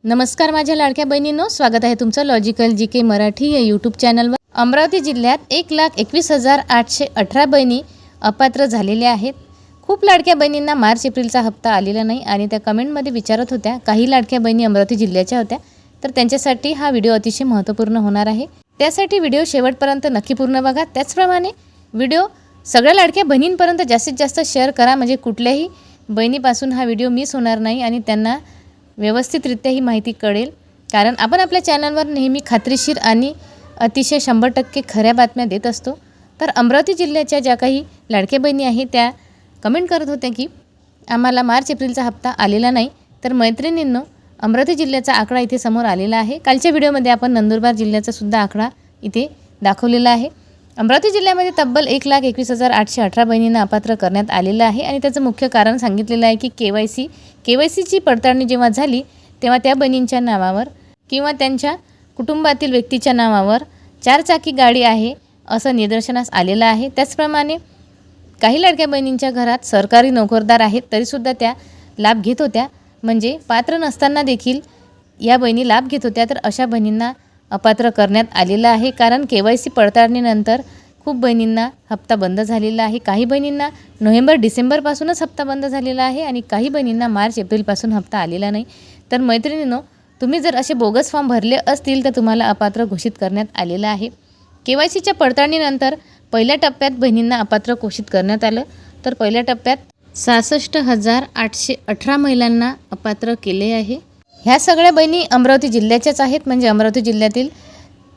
नमस्कार माझ्या लाडक्या बहिणींनो, स्वागत आहे तुमचं लॉजिकल जी के मराठी या यूट्यूब चॅनलवर। अमरावती जिल्ह्यात 1,21,818 बहिणी अपात्र झालेल्या आहेत। खूप लाडक्या बहिणींना मार्च एप्रिलचा हप्ता आलेला नाही आणि त्या कमेंटमध्ये विचारत होत्या। काही लाडक्या बहिणी अमरावती जिल्ह्याच्या होत्या, तर त्यांच्यासाठी हा व्हिडिओ अतिशय महत्त्वपूर्ण होणार आहे। त्यासाठी व्हिडिओ शेवटपर्यंत नक्की पूर्ण बघा। त्याचप्रमाणे व्हिडिओ सगळ्या लाडक्या बहिणींपर्यंत जास्तीत जास्त शेअर करा, म्हणजे कुठल्याही बहिणीपासून हा व्हिडिओ मिस होणार नाही आणि त्यांना व्यवस्थितरित्या ही माहिती कळेल। कारण आपण आपल्या चॅनलवर नेहमी खात्रीशीर आणि अतिशय 100% खऱ्या बातम्या देत असतो। तर अमरावती जिल्ह्याच्या ज्या काही लाडक्या बहिणी आहेत त्या कमेंट करत होत्या की आम्हाला मार्च एप्रिलचा हप्ता आलेला नाही। तर मैत्रिणींनो, अमरावती जिल्ह्याचा आकडा इथे समोर आलेला आहे। कालच्या व्हिडिओमध्ये आपण नंदुरबार जिल्ह्याचा सुद्धा आकडा इथे दाखवलेला आहे। अमरावती जिल्ह्यामध्ये तब्बल 1,21,818 बहिणींना अपात्र करण्यात आलेलं आहे आणि त्याचं मुख्य कारण सांगितलेलं आहे की केवायसीची पडताळणी जेव्हा झाली तेव्हा त्या बहिणींच्या नावावर किंवा त्यांच्या कुटुंबातील व्यक्तीच्या नावावर 4 चाकी गाडी आहे असं निदर्शनास आलेलं आहे। त्याचप्रमाणे काही लाडक्या बहिणींच्या घरात सरकारी नोकरदार आहेत, तरीसुद्धा त्या लाभ घेत होत्या, म्हणजे पात्र नसताना देखील या बहिणी लाभ घेत होत्या। तर अशा बहिणींना अपात्र करण्यात आलेलं आहे, कारण केवायसी पडताळणीनंतर खूप बहिणींना हप्ता बंद झालेला आहे। काही बहिणींना नोव्हेंबर डिसेंबरपासूनच हप्ता बंद झालेला आहे आणि काही बहिणींना मार्च एप्रिलपासून हप्ता आलेला नाही। तर मैत्रिणींनो, तुम्ही जर असे बोगस फॉर्म भरले असतील तर तुम्हाला अपात्र घोषित करण्यात आलेलं आहे। केवायसीच्या पडताळणीनंतर पहिल्या टप्प्यात बहिणींना अपात्र घोषित करण्यात आलं। तर पहिल्या टप्प्यात 66,818 महिलांना अपात्र केले आहे। ह्या सगळ्या बहिणी अमरावती जिल्ह्याच्याच आहेत, म्हणजे अमरावती जिल्ह्यातील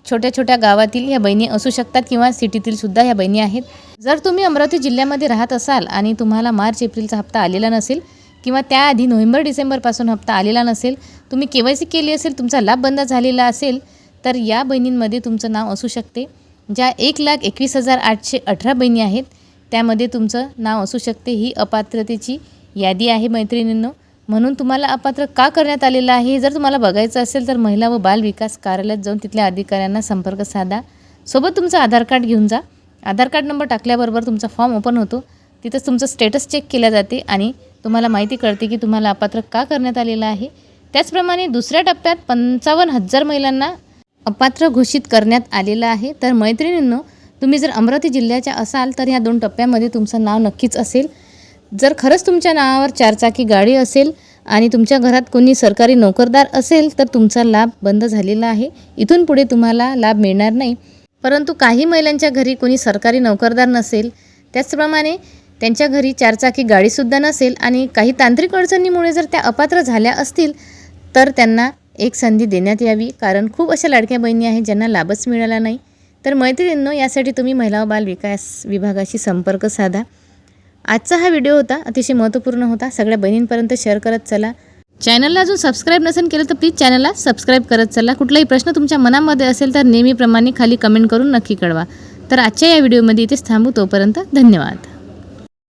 छोट्या छोट्या गावातील ह्या बहिणी असू शकतात किंवा सिटीतील सुद्धा ह्या बहिणी आहेत। जर तुम्ही अमरावती जिल्ह्यामध्ये राहत असाल आणि तुम्हाला मार्च एप्रिलचा हप्ता आलेला नसेल किंवा त्याआधी नोव्हेंबर डिसेंबरपासून हप्ता आलेला नसेल, तुम्ही केवायसी केली असेल, तुमचा लाभ बंद झालेला असेल, तर या बहिणींमध्ये तुमचं नाव असू शकते। ज्या 1,21,818 बहिणी आहेत त्यामध्ये तुमचं नाव असू शकते। ही अपात्रतेची यादी आहे मैत्रिणींनो। म्हणून तुम्हाला अपात्र का करण्यात आलेलं आहे हे जर तुम्हाला बघायचं असेल तर महिला व बाल विकास कार्यालयात जाऊन तिथल्या अधिकाऱ्यांना संपर्क साधा। सोबत तुमचं आधार कार्ड घेऊन जा। आधार कार्ड नंबर टाकल्याबरोबर तुमचा फॉर्म ओपन होतो, तिथंच तुमचं स्टेटस चेक केल्या जाते आणि तुम्हाला माहिती कळते की तुम्हाला अपात्र का करण्यात आलेलं आहे। त्याचप्रमाणे दुसऱ्या टप्प्यात 55,000 महिलांना अपात्र घोषित करण्यात आलेलं आहे। तर मैत्रिणींनो, तुम्ही जर अमरावती जिल्ह्याच्या असाल तर ह्या 2 टप्प्यामध्ये तुमचं नाव नक्कीच असेल। जर खरंच तुमच्या नावावर 4 चाकी गाडी असेल आणि तुमच्या घरात कोणी सरकारी नोकरदार असेल तर तुमचा लाभ बंद झालेला आहे, इथून पुढे तुम्हाला लाभ मिळणार नाही। परंतु काही महिलांच्या घरी कोणी सरकारी नोकरदार नसेल, त्याचप्रमाणे त्यांच्या घरी 4 चाकी गाडीसुद्धा नसेल आणि काही तांत्रिक अडचणीमुळे जर त्या अपात्र झाल्या असतील तर त्यांना एक संधी देण्यात यावी, कारण खूप अशा लाडक्या बहिणी आहेत ज्यांना लाभच मिळाला नाही। तर मैत्रिणींनो, यासाठी तुम्ही महिला व बाल विकास विभागाशी संपर्क साधा। आजचा हा व्हिडिओ होता, अतिशय महत्त्वपूर्ण होता, सगळ्या बहिणींपर्यंत शेअर करत चला। चॅनलला अजून सबस्क्राईब नसेल केलं तर प्लीज चॅनलला सबस्क्राईब करत चला। कुठलाही प्रश्न तुमच्या मनामध्ये असेल तर नेहमीप्रमाणे खाली कमेंट करून नक्की कळवा। तर आजच्या या व्हिडिओमध्ये इथेच थांबू, तोपर्यंत धन्यवाद।